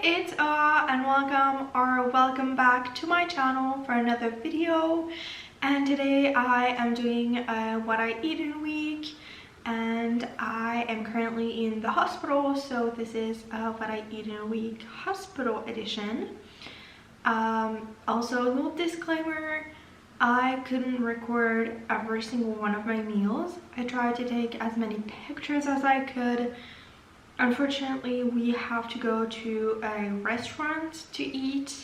it's and welcome back to my channel for another video. And today I am doing what I eat in a week, and I am currently in the hospital, so this is what I eat in a week hospital edition. Also, a little disclaimer, I couldn't record every single one of my meals. I tried to take as many pictures as I could. Unfortunately, we have to go to a restaurant to eat.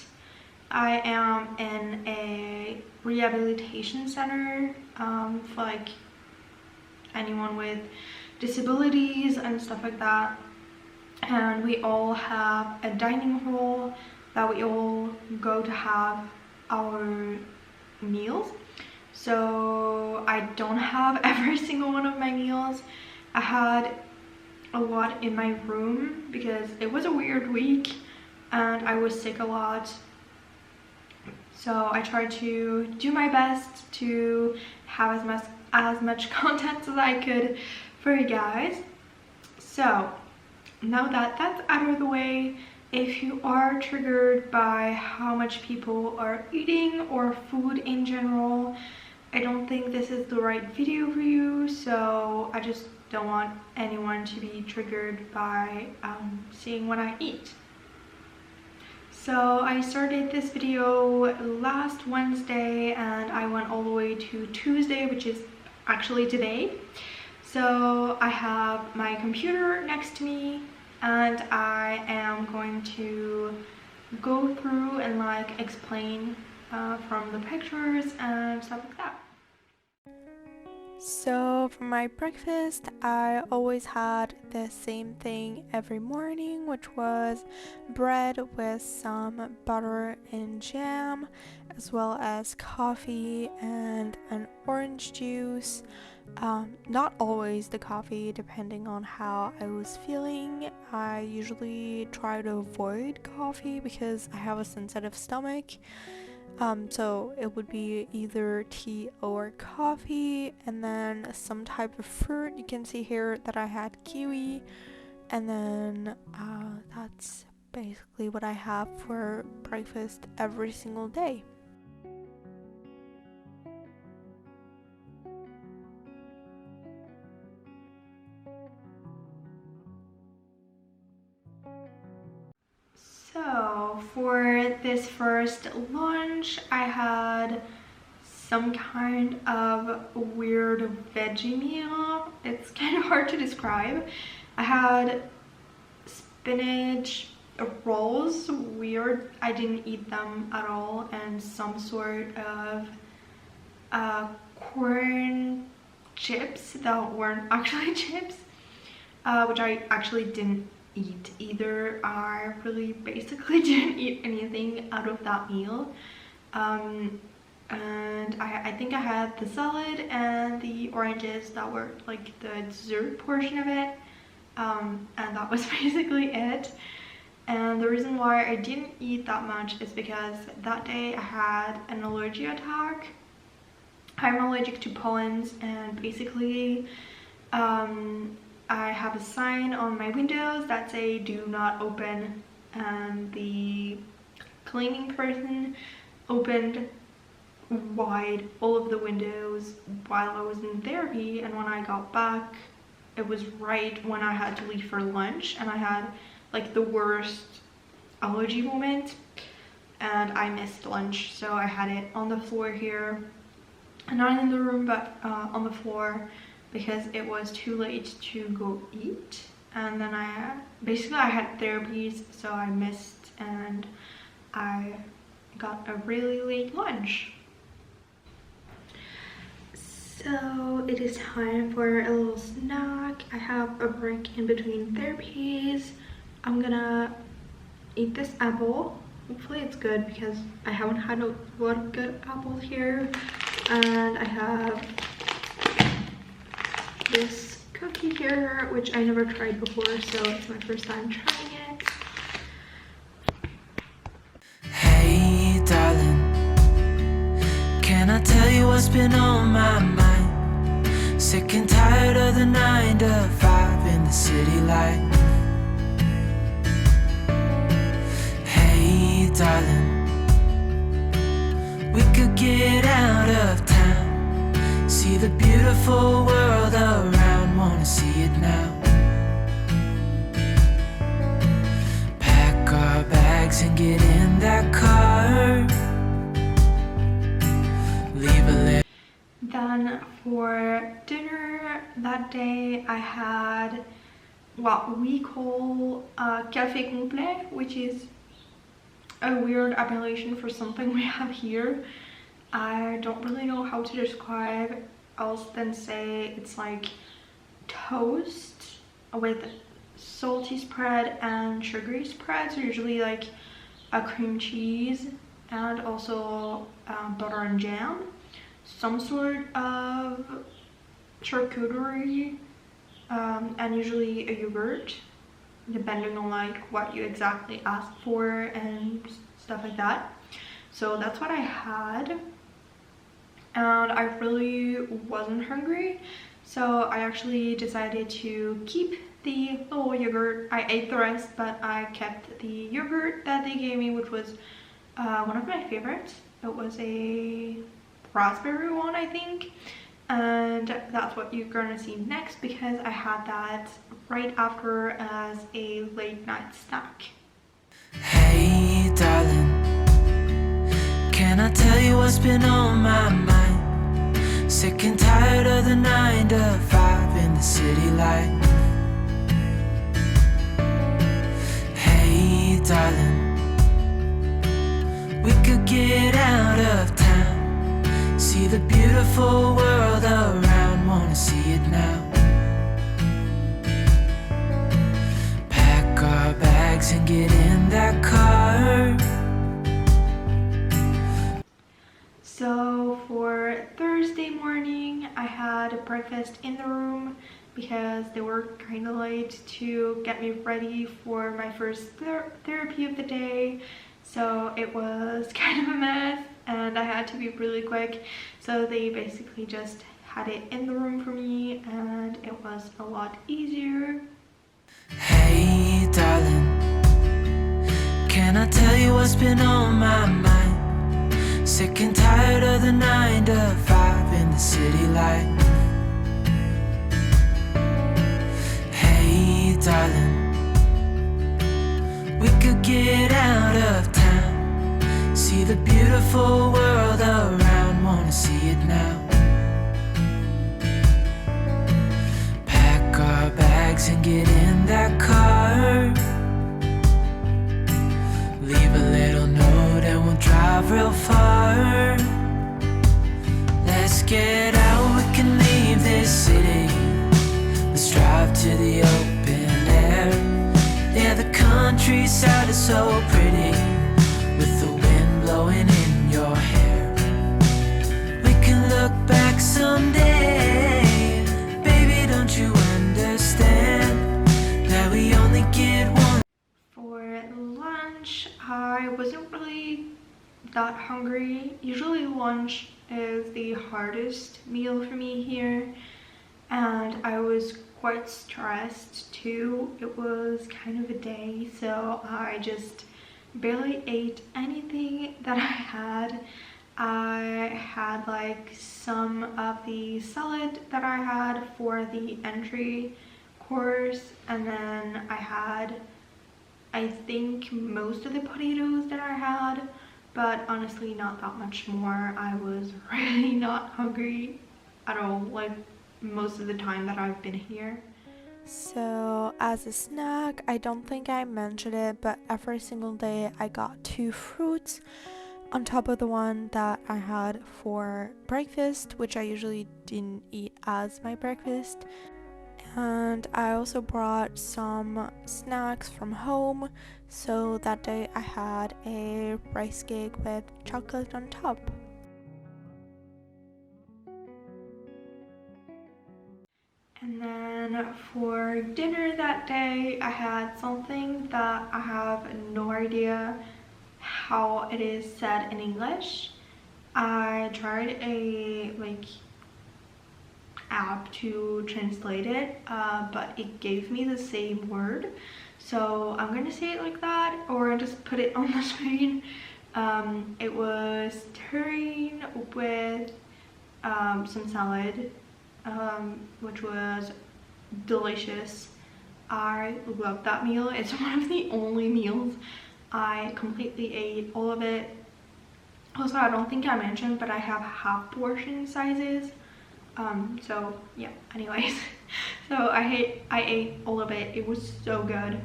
I am in a rehabilitation center for like anyone with disabilities and stuff like that. And we all have a dining hall that we all go to have our meals. So I don't have every single one of my meals. I had a lot in my room because it was a weird week and I was sick a lot. So I tried to do my best to have as much content as I could for you guys. So now that that's out of the way, if you are triggered by how much people are eating or food in general, I don't think this is the right video for you. So I just don't want anyone to be triggered by seeing what I eat. So I started this video last Wednesday and I went all the way to Tuesday, which is actually today. So I have my computer next to me and I am going to go through and like explain from the pictures and stuff like that. So for my breakfast, I always had the same thing every morning, which was bread with some butter and jam, as well as coffee and an orange juice. Not always the coffee, depending on how I was feeling. I usually try to avoid coffee because I have a sensitive stomach. So it would be either tea or coffee, and then some type of fruit. You can see here that I had kiwi, and then that's basically what I have for breakfast every single day. So for this first lunch, I had some kind of weird veggie meal. It's kind of hard to describe. I had spinach rolls, weird, I didn't eat them at all, and some sort of corn chips that weren't actually chips, which I actually didn't eat either. I really basically didn't eat anything out of that meal. And I think I had the salad and the oranges that were like the dessert portion of it, and that was basically it. And the reason why I didn't eat that much is because that day I had an allergy attack. I'm allergic to pollens, and basically I have a sign on my windows that say do not open, and the cleaning person opened wide all of the windows while I was in therapy, and when I got back it was right when I had to leave for lunch, and I had like the worst allergy moment and I missed lunch. So I had it on the floor here, not in the room but on the floor, because it was too late to go eat. And then I had therapies, so I missed, and I got a really late lunch. So it is time for a little snack. I have a break in between therapies. I'm gonna eat this apple. Hopefully it's good because I haven't had a lot of good apples here. And I have this cookie here, which I never tried before, so it's my first time trying it. Hey darling, can I tell you what's been on my mind? Sick and tired of the 9 to 5 in the city life. get out of town, see the beautiful world around, wanna see it now. Pack our bags and get in that car, leave a little. Then for dinner that day I had what we call café complet, which is a weird appellation for something we have here. I don't really know how to describe else than say it's like toast with salty spread and sugary spread, so usually like a cream cheese and also butter and jam, some sort of charcuterie, and usually a yogurt, depending on like what you exactly ask for and stuff like that. So that's what I had, and I really wasn't hungry, so I actually decided to keep the little yogurt. I ate the rest, but I kept the yogurt that they gave me, which was one of my favorites. It was a raspberry one, I think, and that's what you're gonna see next because I had that right after as a late night snack. Hey darling, can I tell you what's been on my mind? Sick and tired of the 9 to 5 in the city life. Hey darling, we could get out of town, see the beautiful world around, wanna see it now. Pack our bags and get in that car. So for Thursday morning I had breakfast in the room because they were kind of late to get me ready for my first therapy of the day, so it was kind of a mess and I had to be really quick, so they basically just had it in the room for me and it was a lot easier. Hey darling, can I tell you what's been on my mind? Sick and tired of the 9 to 5 in the city life. Hey darling, we could get out of town, see the beautiful world around, wanna see it now. Pack our bags and get in that car, leave a little note and we'll drive real far. Let's get out, we can leave this city, let's drive to the open air. Yeah, the countryside is so pretty, with the wind blowing in your hair. We can look back someday, baby, don't you understand that we only get one. For lunch I wasn't really that hungry. Usually lunch is the hardest meal for me here, and I was quite stressed too. It was kind of a day, so I just barely ate anything that I had. I had like some of the salad that I had for the entry course, and then I had, I think, most of the potatoes that I had, but honestly not that much more. I was really not hungry at all, like most of the time that I've been here. So as a snack, I don't think I mentioned it, but every single day I got 2 fruits on top of the one that I had for breakfast, which I usually didn't eat as my breakfast. And I also brought some snacks from home, so that day I had a rice cake with chocolate on top. And then for dinner that day I had something that I have no idea how it is said in English. I tried a app to translate it, but it gave me the same word, so I'm gonna say it like that or just put it on the screen. It was terrine with some salad, which was delicious. I love that meal. It's one of the only meals I completely ate all of it. Also, I don't think I mentioned, but I have half portion sizes. So yeah, anyways. So I ate all of it. It was so good.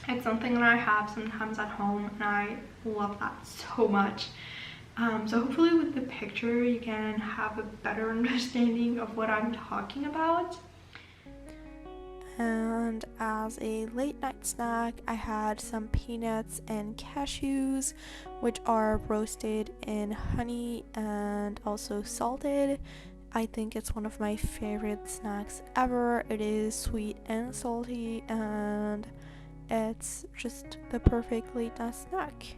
It's something that I have sometimes at home, and I love that so much. So hopefully with the picture you can have a better understanding of what I'm talking about. And as a late night snack, I had some peanuts and cashews, which are roasted in honey and also salted. I think it's one of my favorite snacks ever. It is sweet and salty, and it's just the perfect late night snack.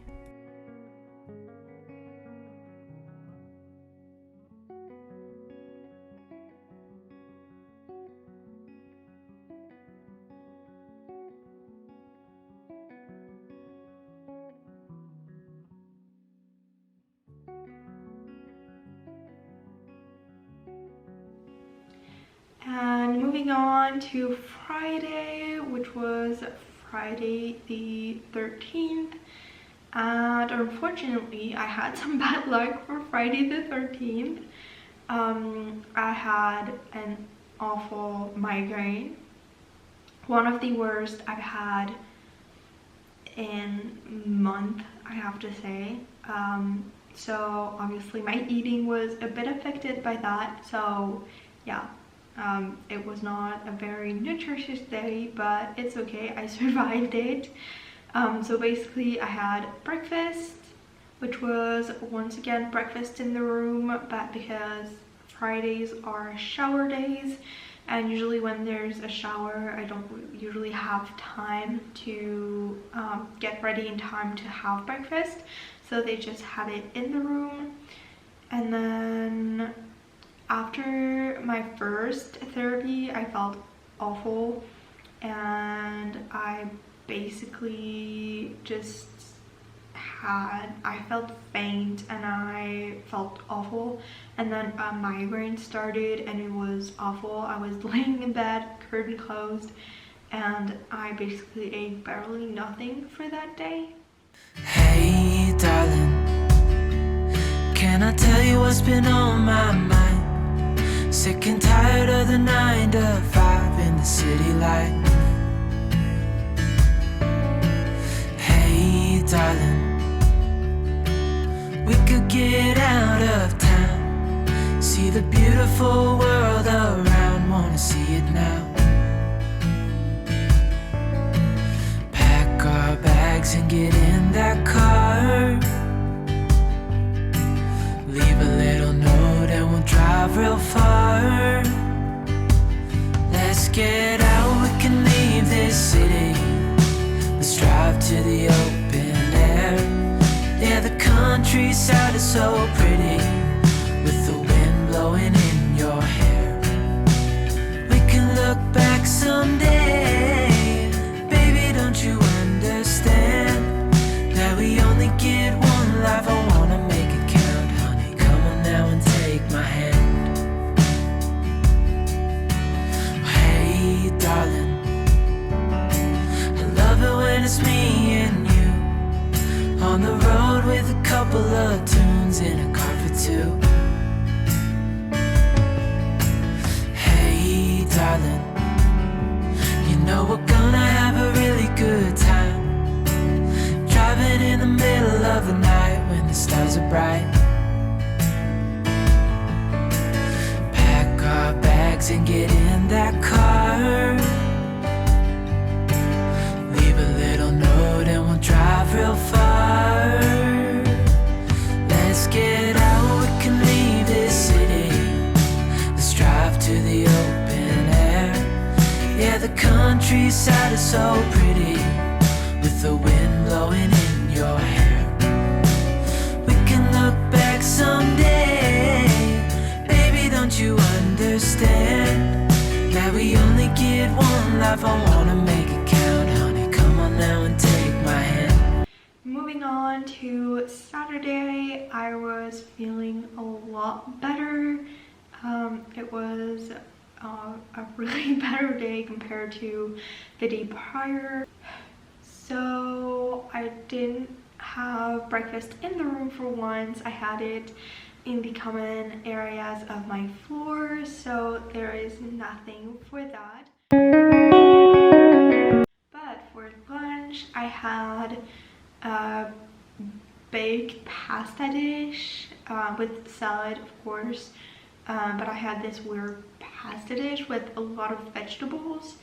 And moving on to Friday, which was Friday the 13th. And unfortunately, I had some bad luck for Friday the 13th. I had an awful migraine. One of the worst I've had in a month, I have to say. So obviously my eating was a bit affected by that. So yeah. It was not a very nutritious day, but it's okay, I survived it. So basically I had breakfast, which was once again breakfast in the room, but because Fridays are shower days, and usually when there's a shower I don't usually have time to get ready in time to have breakfast, so they just had it in the room. And then after my first therapy, I felt awful, and I basically just I felt faint and I felt awful, and then a migraine started and it was awful. I was laying in bed, curtain closed, and I basically ate barely nothing for that day. Hey darling, can I tell you what's been on my mind? Sick and tired of the 9 to 5 in the city life. Hey darling, we could get out of town, see the beautiful world around, wanna see it now. Pack our bags and get in that car, leave a little note and we'll drive real far. Let's get out, we can leave this city. Let's drive to the open air. Yeah, the countryside is so pretty, with the wind blowing in your hair. We can look back someday, baby, don't you understand that we only get one life? I wanna make it count, honey, come on now and take my hand. Hey darling, I love it when it's me and you, on the road with a couple of tunes in a car for two. Hey darling, you know we're gonna have a really good time, driving in the middle of the night when the stars are bright. Pack our bags and get in that car, leave a little note and we'll drive real far. Let's get out, we can leave this city. Let's drive to the open air. Yeah, the countryside is so pretty, with the wind blowing in your hair. We can look back someday, baby, don't you understand that we only get one life? I wanna make it count, honey, come on now and take my hand. Moving on on to Saturday, I was feeling a lot better. It was a really better day compared to the day prior. So I didn't have breakfast in the room for once. I had it in the common areas of my floor, so there is nothing for that. But for lunch, I had a baked pasta dish with salad, of course. But I had this weird pasta dish with a lot of vegetables.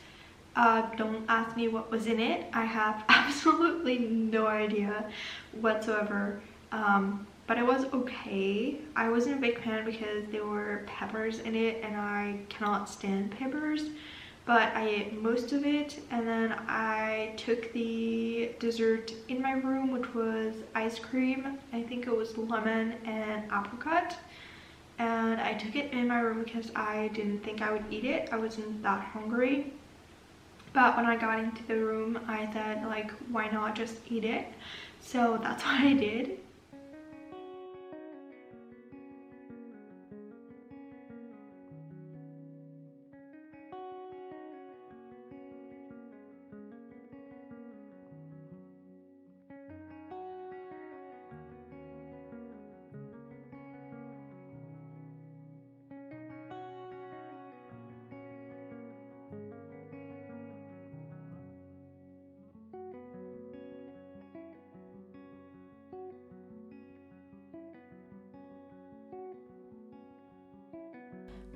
Don't ask me what was in it. I have absolutely no idea whatsoever. But it was okay. I wasn't a big fan because there were peppers in it and I cannot stand peppers. But I ate most of it, and then I took the dessert in my room, which was ice cream. I think it was lemon and apricot. And I took it in my room because I didn't think I would eat it. I wasn't that hungry. But when I got into the room, I said, like, why not just eat it? So that's what I did.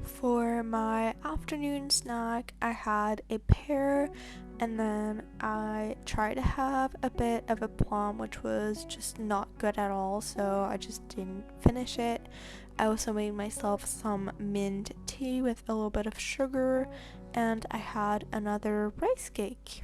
For my afternoon snack, I had a pear, and then I tried to have a bit of a plum, which was just not good at all, so I just didn't finish it. I also made myself some mint tea with a little bit of sugar, and I had another rice cake.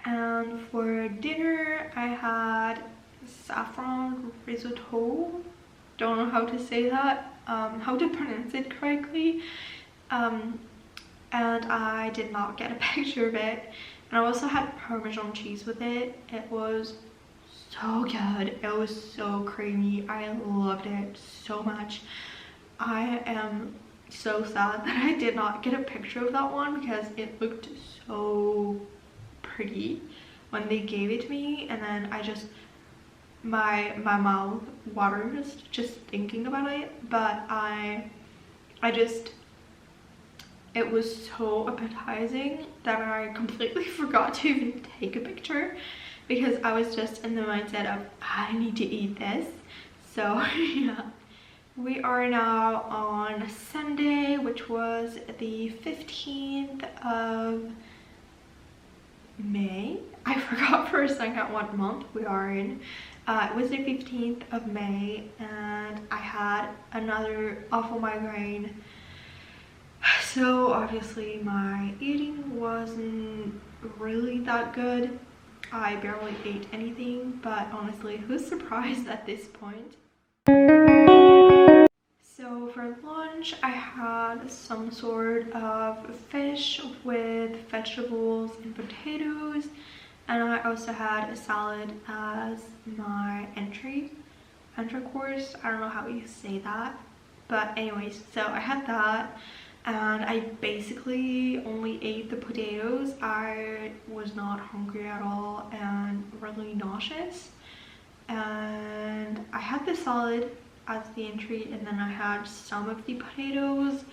And for dinner, I had saffron risotto. Don't know how to say that, how to pronounce it correctly. And I did not get a picture of it. And I also had Parmesan cheese with it. It was so good. It was so creamy. I loved it so much. I am so sad that I did not get a picture of that one because it looked so pretty when they gave it to me, and then I just my mouth waters just thinking about it. But I just, it was so appetizing that I completely forgot to even take a picture because I was just in the mindset of I need to eat this. So yeah. We are now on Sunday, which was the 15th of May. I forgot for a second what month we are in. It was the 15th of May, and I had another awful migraine. So obviously my eating wasn't really that good. I barely ate anything, but honestly, who's surprised at this point? So for lunch, I had some sort of fish with vegetables and potatoes, and I also had a salad as my entry course. I don't know how you say that, but anyways, so I had that, and I basically only ate the potatoes. I was not hungry at all and really nauseous, and I had the salad as the entry, and then I had some of the potatoes,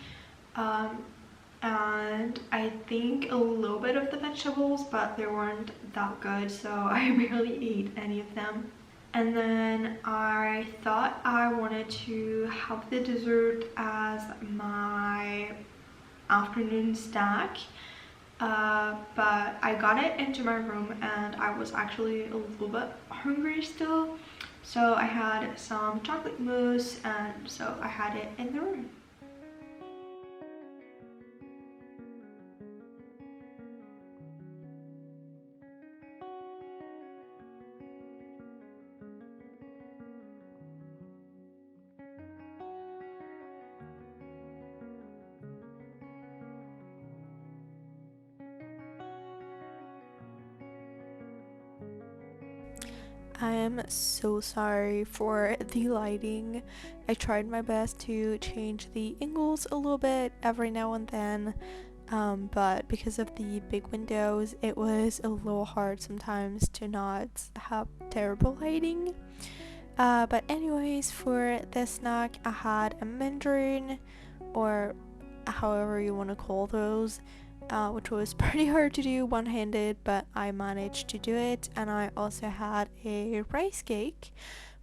and I think a little bit of the vegetables, but they weren't that good, so I barely ate any of them. And then I thought I wanted to have the dessert as my afternoon snack, but I got it into my room and I was actually a little bit hungry still. So I had some chocolate mousse, and so I had it in the room. I am so sorry for the lighting. I tried my best to change the angles a little bit every now and then, but because of the big windows, it was a little hard sometimes to not have terrible lighting. But anyways, for this snack, I had a mandarin, or however you want to call those, which was pretty hard to do one-handed, but I managed to do it. And I also had a rice cake,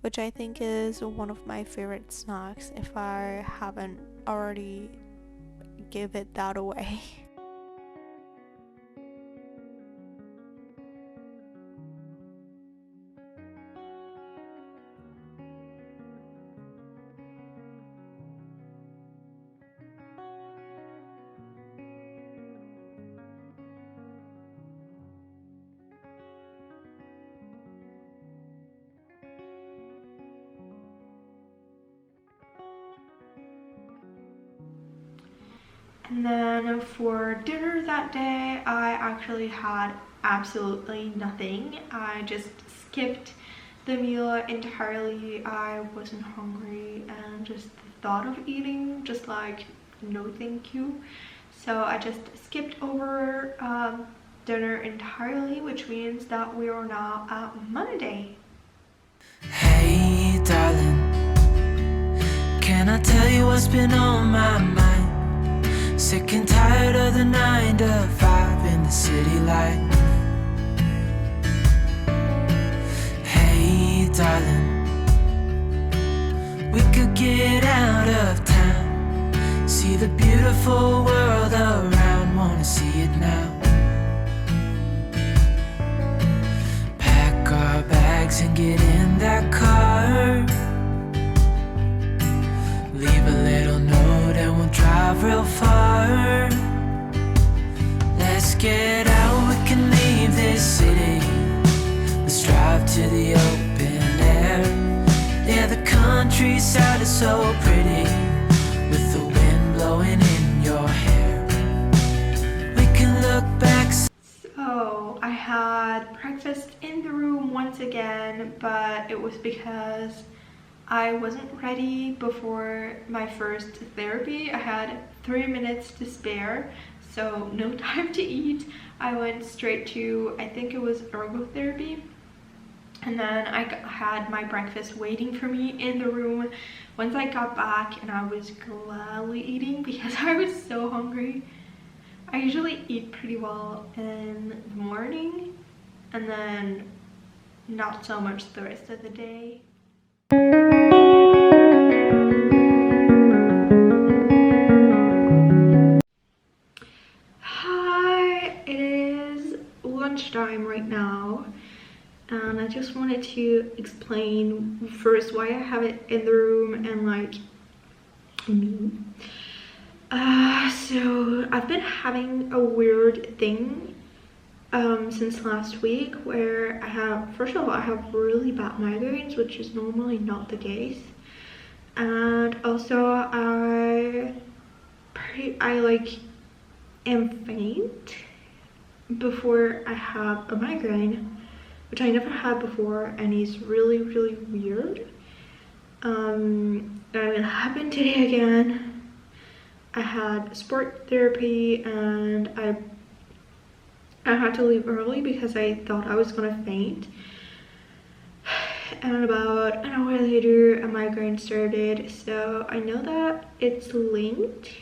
which I think is one of my favorite snacks if I haven't already give it that away. And then for dinner that day, I actually had absolutely nothing. I just skipped the meal entirely. I wasn't hungry and just the thought of eating, just like, no thank you. So I just skipped over dinner entirely, which means that we are now at Monday. Hey darling, can I tell you what's been on my mind? Sick and tired of the 9 to 5 in the city life. Hey darling, we could get out of town, see the beautiful world around, wanna see it now. Pack our bags and get in that car, leave a little note and we'll drive real far. Let's get out, we can leave this city. Let's drive to the open air. Yeah, the countryside is so pretty, with the wind blowing in your hair. We can look back. So I had breakfast in the room once again, but it was because I wasn't ready before my first therapy. I had 3 minutes to spare, so no time to eat. I went straight to, I think it was ergotherapy, and then I had my breakfast waiting for me in the room once I got back, and I was gladly eating because I was so hungry. I usually eat pretty well in the morning and then not so much the rest of the day. Hi, it is lunchtime right now, and I just wanted to explain first why I have it in the room and like me. So I've been having a weird thing since last week where first of all, I have really bad migraines, which is normally not the case. And also I like am faint before I have a migraine, which I never had before, and is really, really weird. And it happened today again. I had sport therapy and I had to leave early because I thought I was gonna faint. And about an hour later, a migraine started. So I know that it's linked,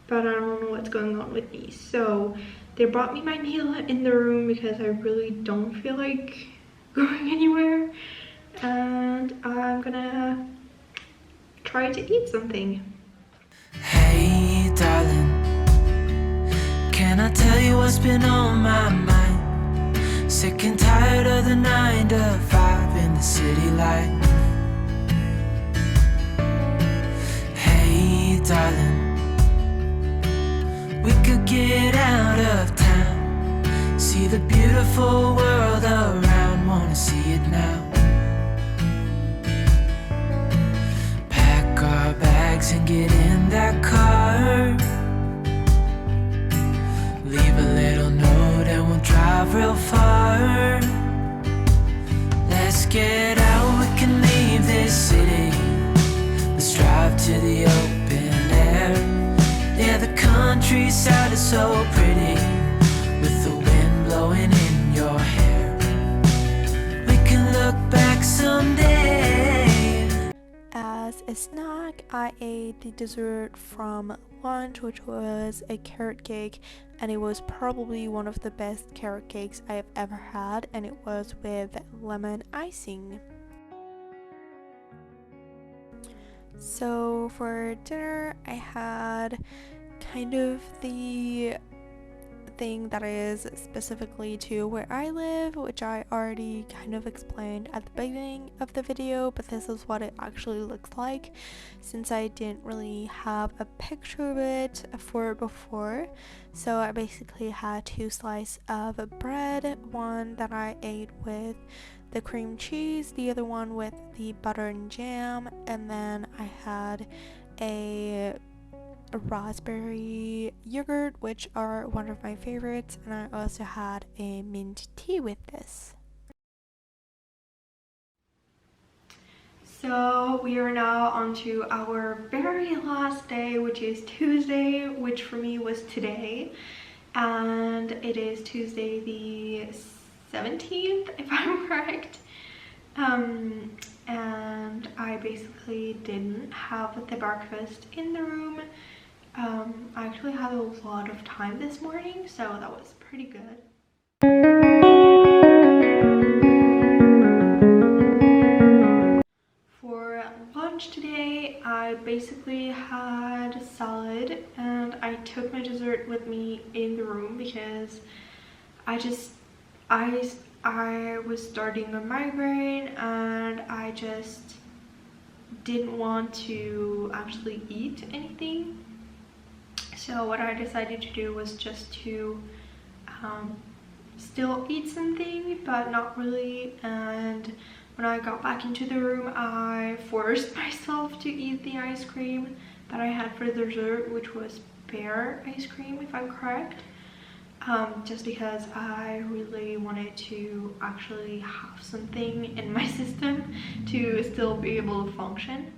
but I don't know what's going on with these. So they brought me my meal in the room because I really don't feel like going anywhere. And I'm gonna try to eat something. Hey darling, can I tell you what's been on my mind? Sick and tired of the 9 to 5 in the city life. Hey darling, we could get out of town, see the beautiful world around, wanna see it now. Pack our bags and get in that car, leave a little note and we'll drive real far. so pretty with the wind blowing in your hair. We can look back someday. As a snack, I ate the dessert from lunch, which was a carrot cake, and it was probably one of the best carrot cakes I have ever had, and it was with lemon icing. So for dinner, I had kind of the thing that is specifically to where I live, which I already kind of explained at the beginning of the video, but this is what it actually looks like since I didn't really have a picture of it for before. So I basically had 2 slices of bread, one that I ate with the cream cheese, the other one with the butter and jam, and then I had a raspberry yogurt, which are one of my favorites, and I also had a mint tea with this. So we are now on to our very last day, which is Tuesday, which for me was today, and it is Tuesday the 17th if I'm correct. And I basically didn't have the breakfast in the room. I actually had a lot of time this morning, so that was pretty good. For lunch today, I basically had salad, and I took my dessert with me in the room because I was starting a migraine, and I just didn't want to actually eat anything. So what I decided to do was just to still eat something, but not really. And when I got back into the room, I forced myself to eat the ice cream that I had for dessert, which was pear ice cream, if I'm correct. Just because I really wanted to actually have something in my system to still be able to function.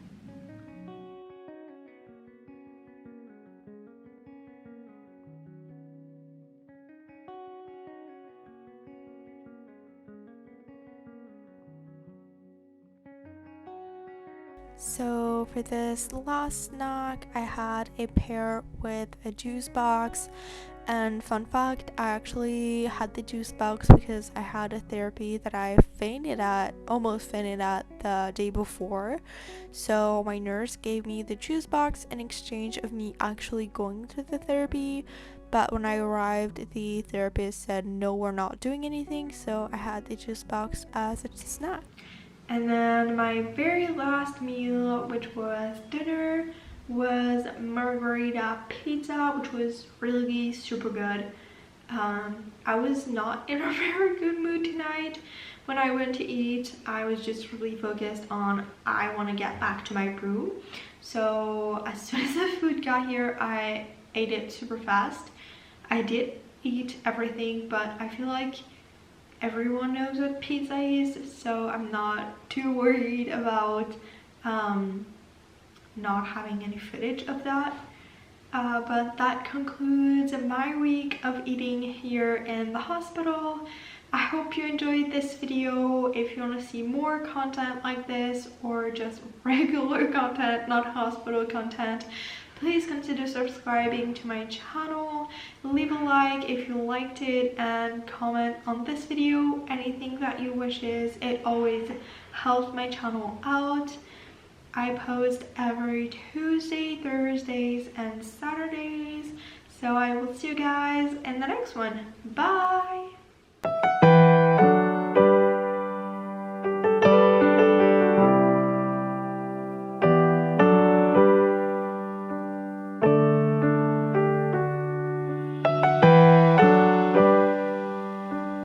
So for this last snack, I had a pear with a juice box. And fun fact, I actually had the juice box because I had a therapy that I almost fainted at the day before. So my nurse gave me the juice box in exchange of me actually going to the therapy. But when I arrived, the therapist said, no, we're not doing anything. So I had the juice box as a snack. And then my very last meal, which was dinner, was margarita pizza, which was really super good. I was not in a very good mood tonight when I went to eat. I was just really focused on I want to get back to my room. So as soon as the food got here, I ate it super fast. I did eat everything, but I feel like everyone knows what pizza is, so I'm not too worried about not having any footage of that. But that concludes my week of eating here in the hospital. I hope you enjoyed this video. If you want to see more content like this, or just regular content, not hospital content, please consider subscribing to my channel. Leave a like if you liked it, and comment on this video anything that you wishes. It always helps my channel out. I post every Tuesday, Thursdays, and Saturdays. So I will see you guys in the next one. Bye!